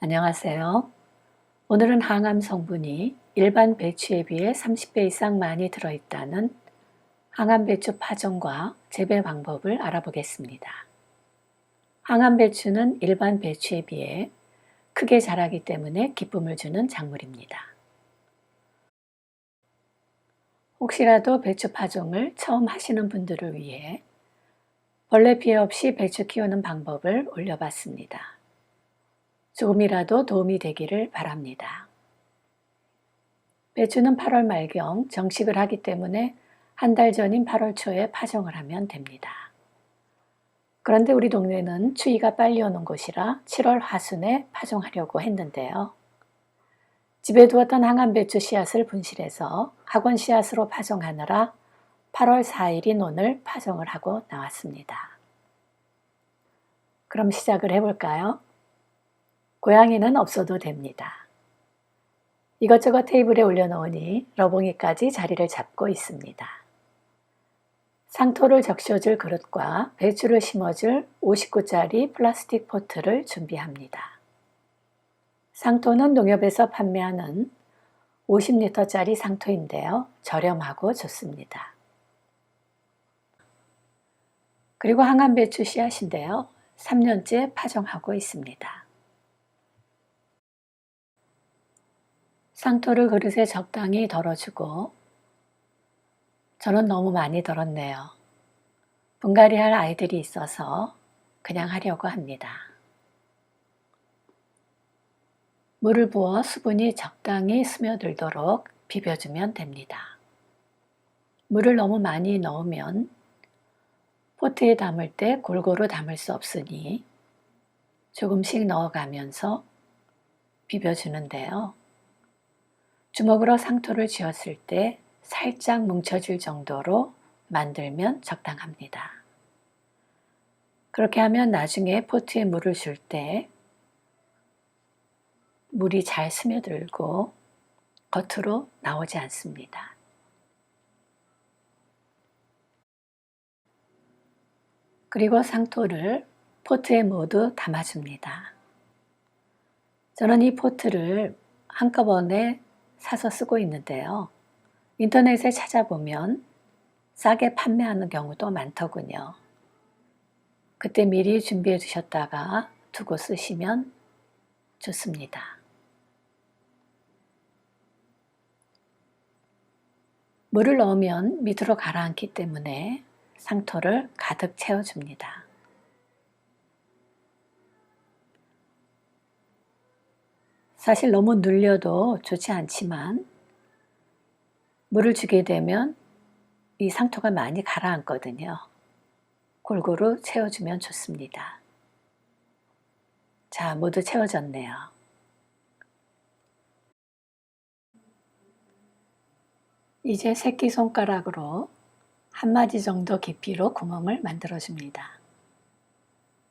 안녕하세요. 오늘은 항암 성분이 일반 배추에 비해 30배 이상 많이 들어있다는 항암 배추 파종과 재배 방법을 알아보겠습니다. 항암 배추는 일반 배추에 비해 크게 자라기 때문에 기쁨을 주는 작물입니다. 혹시라도 배추 파종을 처음 하시는 분들을 위해 벌레 피해 없이 배추 키우는 방법을 올려봤습니다. 조금이라도 도움이 되기를 바랍니다. 배추는 8월 말경 정식을 하기 때문에 한 달 전인 8월 초에 파종을 하면 됩니다. 그런데 우리 동네는 추위가 빨리 오는 곳이라 7월 하순에 파종하려고 했는데요. 집에 두었던 항암 배추 씨앗을 분실해서 학원 씨앗으로 파종하느라 8월 4일인 오늘 파종을 하고 나왔습니다. 그럼 시작을 해볼까요? 고양이는 없어도 됩니다. 이것저것 테이블에 올려놓으니 러봉이까지 자리를 잡고 있습니다. 상토를 적셔줄 그릇과 배추를 심어줄 59짜리 플라스틱 포트를 준비합니다. 상토는 농협에서 판매하는 50리터짜리 상토인데요. 저렴하고 좋습니다. 그리고 항암 배추 씨앗인데요. 3년째 파종하고 있습니다. 상토를 그릇에 적당히 덜어주고 저는 너무 많이 덜었네요. 분갈이 할 아이들이 있어서 그냥 하려고 합니다. 물을 부어 수분이 적당히 스며들도록 비벼주면 됩니다. 물을 너무 많이 넣으면 포트에 담을 때 골고루 담을 수 없으니 조금씩 넣어가면서 비벼주는데요. 주먹으로 상토를 쥐었을 때 살짝 뭉쳐질 정도로 만들면 적당합니다. 그렇게 하면 나중에 포트에 물을 줄 때 물이 잘 스며들고 겉으로 나오지 않습니다. 그리고 상토를 포트에 모두 담아줍니다. 저는 이 포트를 한꺼번에 사서 쓰고 있는데요. 인터넷에 찾아보면 싸게 판매하는 경우도 많더군요. 그때 미리 준비해 두셨다가 두고 쓰시면 좋습니다. 물을 넣으면 밑으로 가라앉기 때문에 상토를 가득 채워줍니다. 사실 너무 눌려도 좋지 않지만 물을 주게 되면 이 상토가 많이 가라앉거든요. 골고루 채워주면 좋습니다. 자, 모두 채워졌네요. 이제 새끼손가락으로 한 마디 정도 깊이로 구멍을 만들어줍니다.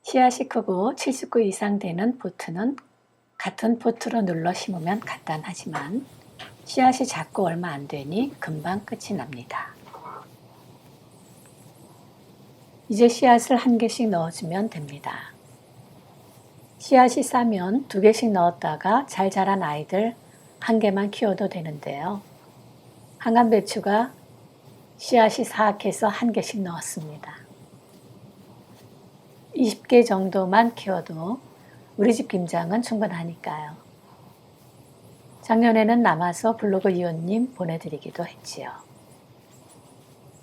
씨앗이 크고 79 이상 되는 포트는 같은 포트로 눌러 심으면 간단하지만 씨앗이 작고 얼마 안 되니 금방 끝이 납니다. 이제 씨앗을 한 개씩 넣어주면 됩니다. 씨앗이 싸면 2개씩 넣었다가 잘 자란 아이들 1개만 키워도 되는데요. 항암 배추가 씨앗이 사악해서 1개씩 넣었습니다. 20개 정도만 키워도 우리 집 김장은 충분하니까요. 작년에는 남아서 블로그 이웃님 보내드리기도 했지요.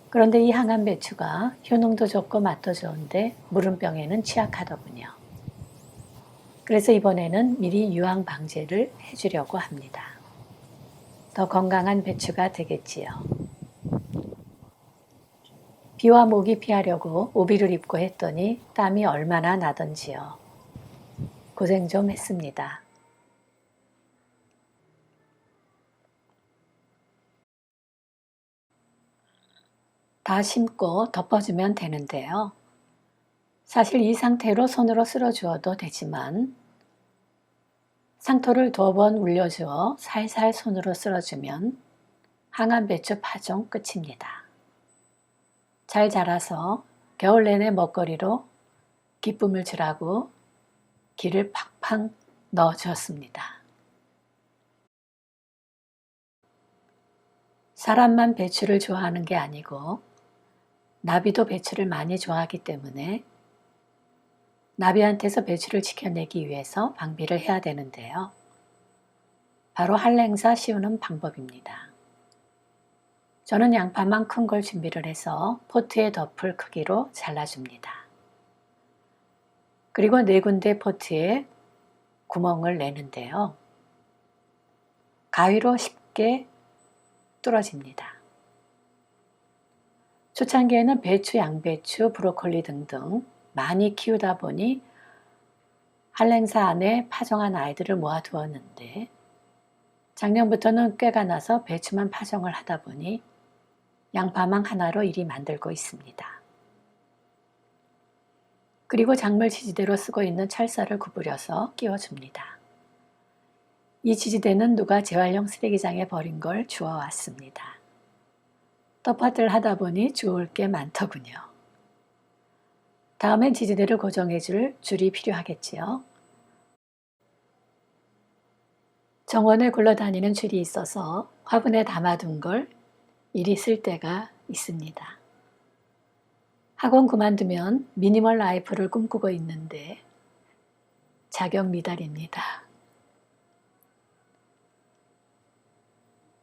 그런데 이 항암 배추가 효능도 좋고 맛도 좋은데 무름병에는 취약하더군요. 그래서 이번에는 미리 유황 방제를 해주려고 합니다. 더 건강한 배추가 되겠지요. 비와 모기 피하려고 오비를 입고 했더니 땀이 얼마나 나던지요. 고생 좀 했습니다. 다 심고 덮어주면 되는데요. 사실 이 상태로 손으로 쓸어주어도 되지만 상토를 2번 울려주어 살살 손으로 쓸어주면 항암 배추 파종 끝입니다. 잘 자라서 겨울 내내 먹거리로 기쁨을 주라고 기를 팍팍 넣어 주었습니다. 사람만 배추를 좋아하는 게 아니고 나비도 배추를 많이 좋아하기 때문에 나비한테서 배추를 지켜내기 위해서 방비를 해야 되는데요. 바로 한랭사 씌우는 방법입니다. 저는 양파만 큰 걸 준비를 해서 포트에 덮을 크기로 잘라줍니다. 그리고 4군데 포트에 구멍을 내는데요. 가위로 쉽게 뚫어집니다. 초창기에는 배추, 양배추, 브로콜리 등등 많이 키우다 보니 한랭사 안에 파종한 아이들을 모아두었는데 작년부터는 꾀가 나서 배추만 파종을 하다 보니 양파망 하나로 일이 만들고 있습니다. 그리고 작물 지지대로 쓰고 있는 찰쌀을 구부려서 끼워줍니다. 이 지지대는 누가 재활용 쓰레기장에 버린 걸 주워왔습니다. 텃밭을 하다 보니 주울 게 많더군요. 다음엔 지지대를 고정해줄 줄이 필요하겠지요. 정원에 굴러다니는 줄이 있어서 화분에 담아둔 걸 이리 쓸 때가 있습니다. 학원 그만두면 미니멀 라이프를 꿈꾸고 있는데 자격 미달입니다.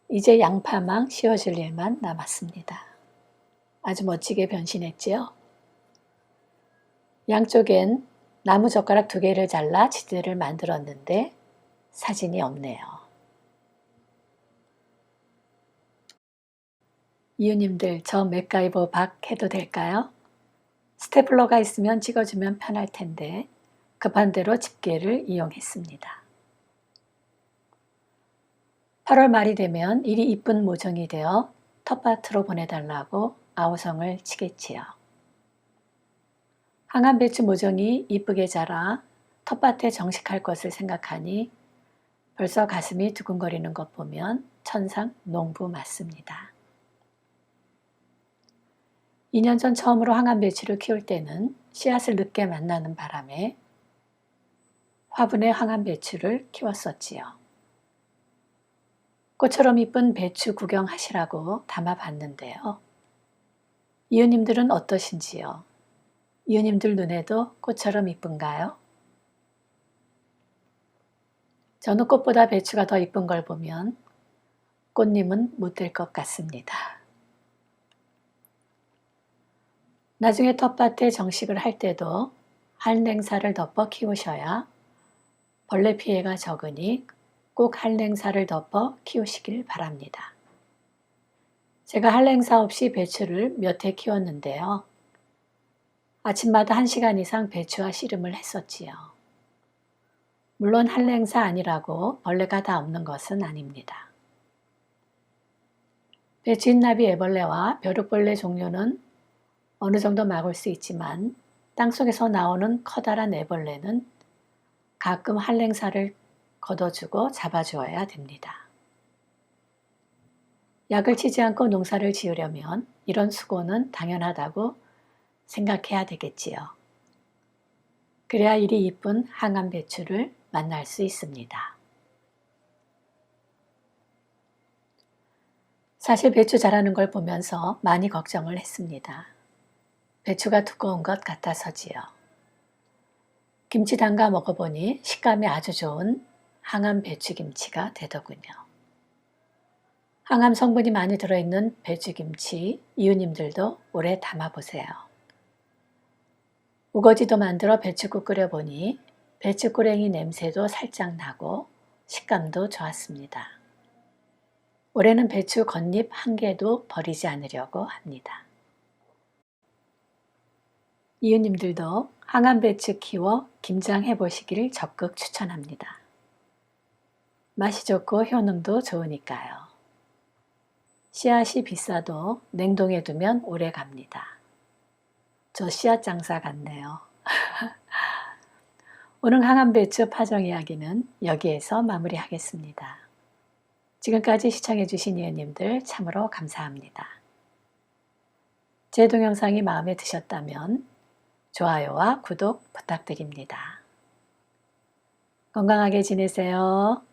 이제 양파망 씌워줄 일만 남았습니다. 아주 멋지게 변신했지요? 양쪽엔 나무젓가락 2개를 잘라 지지대를 만들었는데 사진이 없네요. 이웃님들, 저 맥가이버 박 해도 될까요? 스테플러가 있으면 찍어주면 편할 텐데 급한 대로 집게를 이용했습니다. 8월 말이 되면 이리 이쁜 모종이 되어 텃밭으로 보내달라고 아우성을 치겠지요. 항암배추 모종이 이쁘게 자라 텃밭에 정식할 것을 생각하니 벌써 가슴이 두근거리는 것 보면 천상 농부 맞습니다. 2년 전 처음으로 항암배추를 키울 때는 씨앗을 늦게 만나는 바람에 화분에 항암배추를 키웠었지요. 꽃처럼 이쁜 배추 구경하시라고 담아봤는데요. 이웃님들은 어떠신지요? 이웃님들 눈에도 꽃처럼 이쁜가요? 저는 꽃보다 배추가 더 이쁜 걸 보면 꽃님은 못 될 것 같습니다. 나중에 텃밭에 정식을 할 때도 한랭사를 덮어 키우셔야 벌레 피해가 적으니 꼭 한랭사를 덮어 키우시길 바랍니다. 제가 한랭사 없이 배추를 몇 해 키웠는데요. 아침마다 1시간 이상 배추와 씨름을 했었지요. 물론 한랭사 아니라고 벌레가 다 없는 것은 아닙니다. 배추잎나비 애벌레와 벼룩벌레 종류는 어느 정도 막을 수 있지만 땅속에서 나오는 커다란 애벌레는 가끔 한랭사를 걷어주고 잡아주어야 됩니다. 약을 치지 않고 농사를 지으려면 이런 수고는 당연하다고 생각해야 되겠지요. 그래야 이리 이쁜 항암배추를 만날 수 있습니다. 사실 배추 자라는 걸 보면서 많이 걱정을 했습니다. 배추가 두꺼운 것 같아서지요. 김치 담가 먹어보니 식감이 아주 좋은 항암 배추김치가 되더군요. 항암 성분이 많이 들어있는 배추김치 이웃님들도 오래 담아보세요. 우거지도 만들어 배추국 끓여보니 배추고랭이 냄새도 살짝 나고 식감도 좋았습니다. 올해는 배추 겉잎 1개도 버리지 않으려고 합니다. 이웃님들도 항암배추 키워 김장해 보시기를 적극 추천합니다. 맛이 좋고 효능도 좋으니까요. 씨앗이 비싸도 냉동해 두면 오래 갑니다. 저 씨앗 장사 같네요. 오늘 항암배추 파종 이야기는 여기에서 마무리하겠습니다. 지금까지 시청해주신 이웃님들 참으로 감사합니다. 제 동영상이 마음에 드셨다면 좋아요와 구독 부탁드립니다. 건강하게 지내세요.